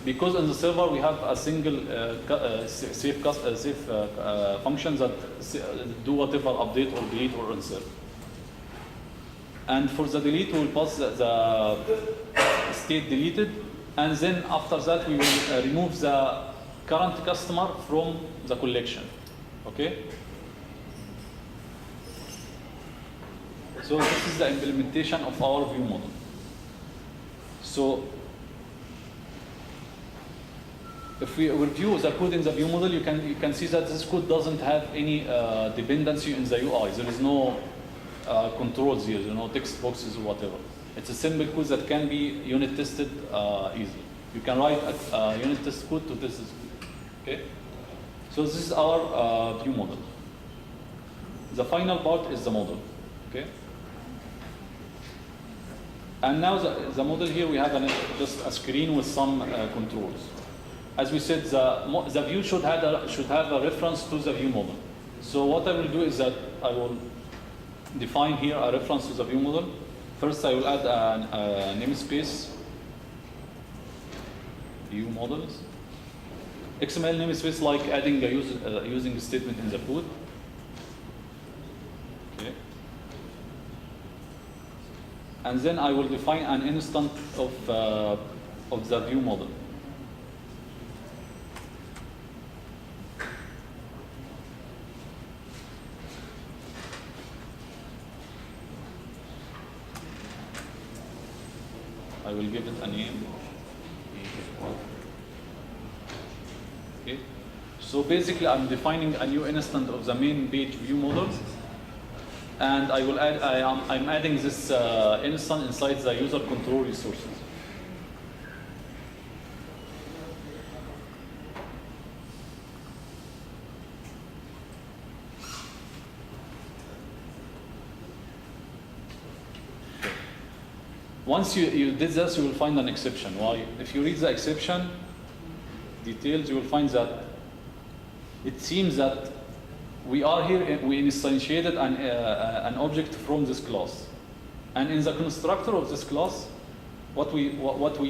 because in the server we have a single safe function that do whatever update or delete or insert. And for the delete, we will pass the state deleted, and then after that we will remove the current customer from the collection. Okay? So this is the implementation of our view model. So if we review the code in the view model, you can see that this code doesn't have any dependency in the UI. There is no controls here, text boxes or whatever. It's a simple code that can be unit tested easily. You can write a unit test code to test this code. Okay? So this is our view model. The final part is the model. Okay? And now the model here, we have just a screen with some controls. As we said, the view should have a reference to the view model. So what I will do is that I will define here a reference to the view model. First, I will add a namespace, view models. XML namespace, like adding a using statement in the code. Okay. And then I will define an instance of the view model. I will give it a name. Okay. So basically, I'm defining a new instance of the main page view model, and I will add. I'm adding this instance inside the user control resources. Once you did this, you will find an exception. Why? If you read the exception details, you will find that it seems that we are here, we instantiated an object from this class. And in the constructor of this class, what we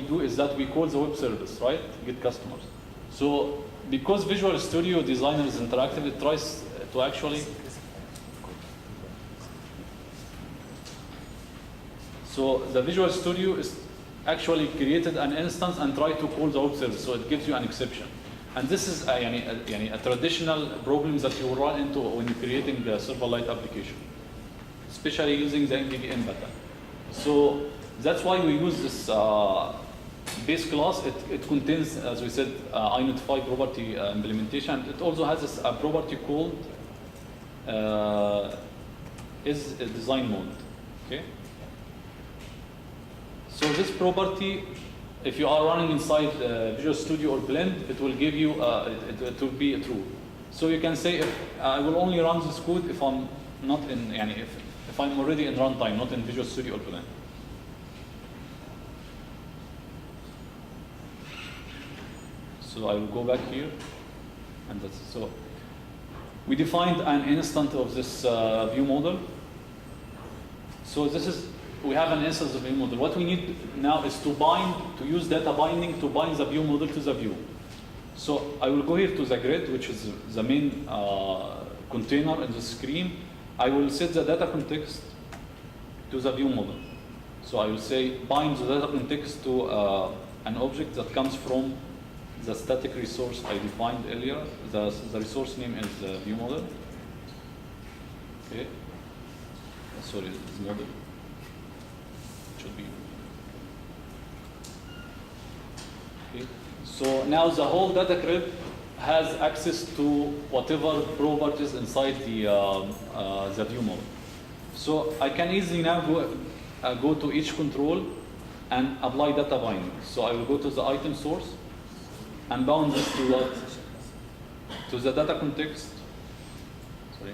do is that we call the web service, right? Get customers. So because Visual Studio Designer is interactive, it tries to actually. So the Visual Studio is actually created an instance and try to call the web service, so it gives you an exception. And this is a traditional problem that you will run into when you're creating the Silverlight application, especially using the MVVM pattern. So that's why we use this base class. It contains, as we said, identify property implementation. It also has a property called is a design mode. Okay. So this property, if you are running inside Visual Studio or Blend, it will give you, it will be true. So you can say, if I will only run this code if I'm not in, if I'm already in runtime, not in Visual Studio or Blend. So I will go back here, and that's it. So we defined an instance of this view model. So this is, we have an instance of view model. What we need now is to use data binding to bind the view model to the view. So I will go here to the grid, which is the main container in the screen. I will set the data context to the view model. So I will say bind the data context to an object that comes from the static resource I defined earlier. The resource name is the view model. Okay. Sorry, it's model. Should be. Okay. So now the whole data grid has access to whatever properties inside the view model. So I can easily now go to each control and apply data binding. So I will go to the item source and bound this to what? To the data context. Sorry.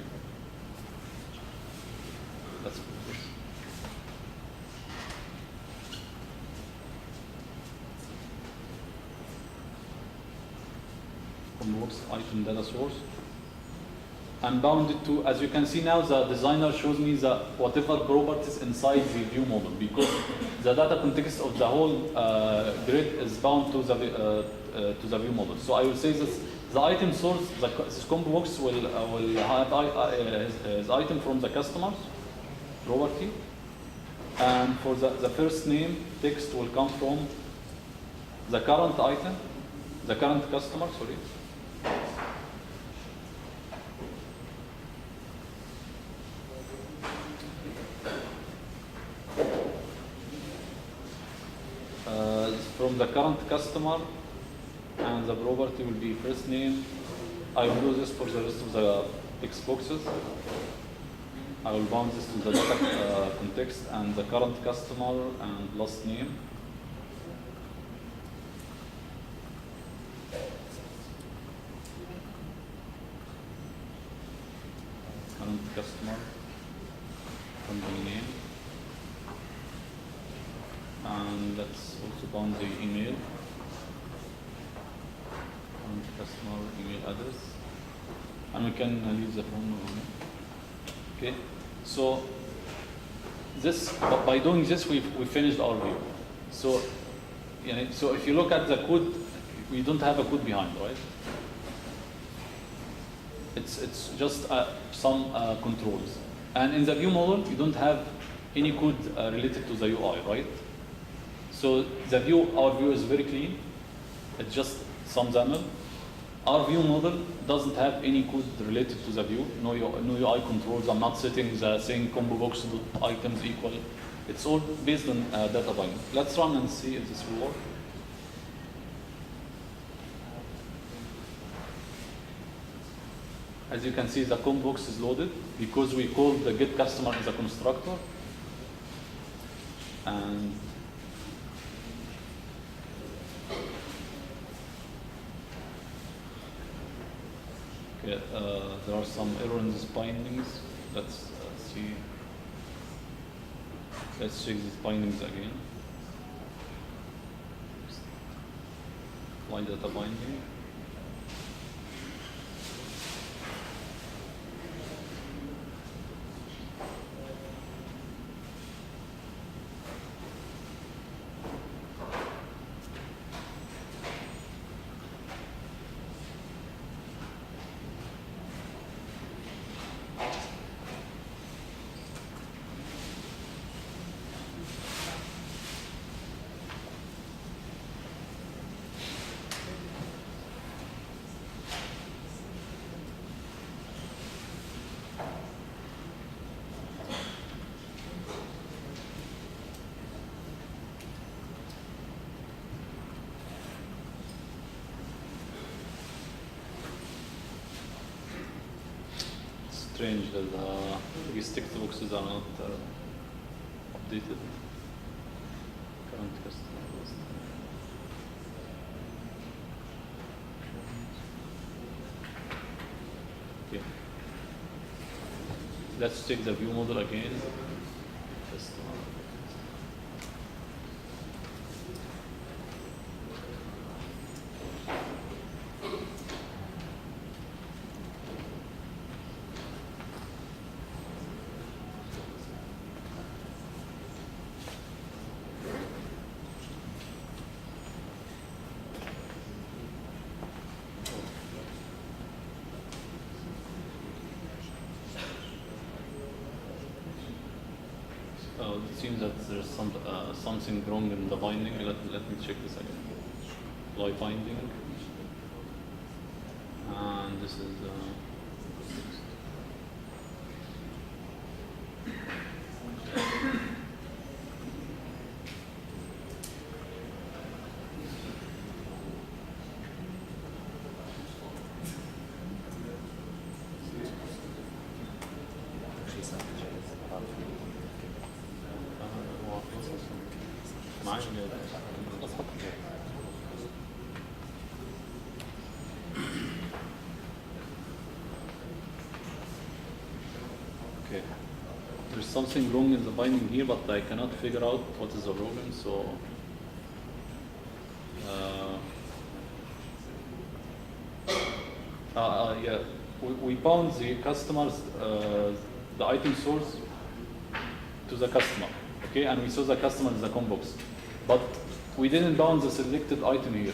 That's converts item data source. and bound it to, as you can see now, the designer shows me the whatever properties inside the view model, because the data context of the whole grid is bound to the view model. So I will say this: the item source, this combo box will have his item from the customer's property, and for the first name, text will come from the current item, the current customer, sorry. From the current customer, and the property will be first name. I will do this for the rest of the text boxes. I will bound this to the data context and the current customer and last name. Current customer, company name. And let's also bound the email. Current customer email address. And we can leave the phone number. Okay, so this, by doing this, we finished our view. So, so if you look at the code, we don't have a code behind, right? It's just some controls. And in the view model, you don't have any code related to the UI, right? So the view, our view is very clean. It's just some XAML. Our view model doesn't have any code related to the view, no UI controls. I'm not setting the saying combo box items equal. It's all based on data binding. Let's run and see if this will work. As you can see, the combo box is loaded because we called the get customer as a constructor. And okay, there are some errors in these bindings. Let's see. Let's check these bindings again. Apply data binding. Strange that these text boxes are not updated. Current customer list. Okay. Let's check the view model again. Customer. It seems that there's something wrong in the binding. Let me check this again. Apply binding. And this is okay. There's something wrong in the binding here, but I cannot figure out what is the problem. So yeah, we bound the customers, the item source to the customer, okay? And we saw the customer in the COM box. But we didn't bound the selected item here.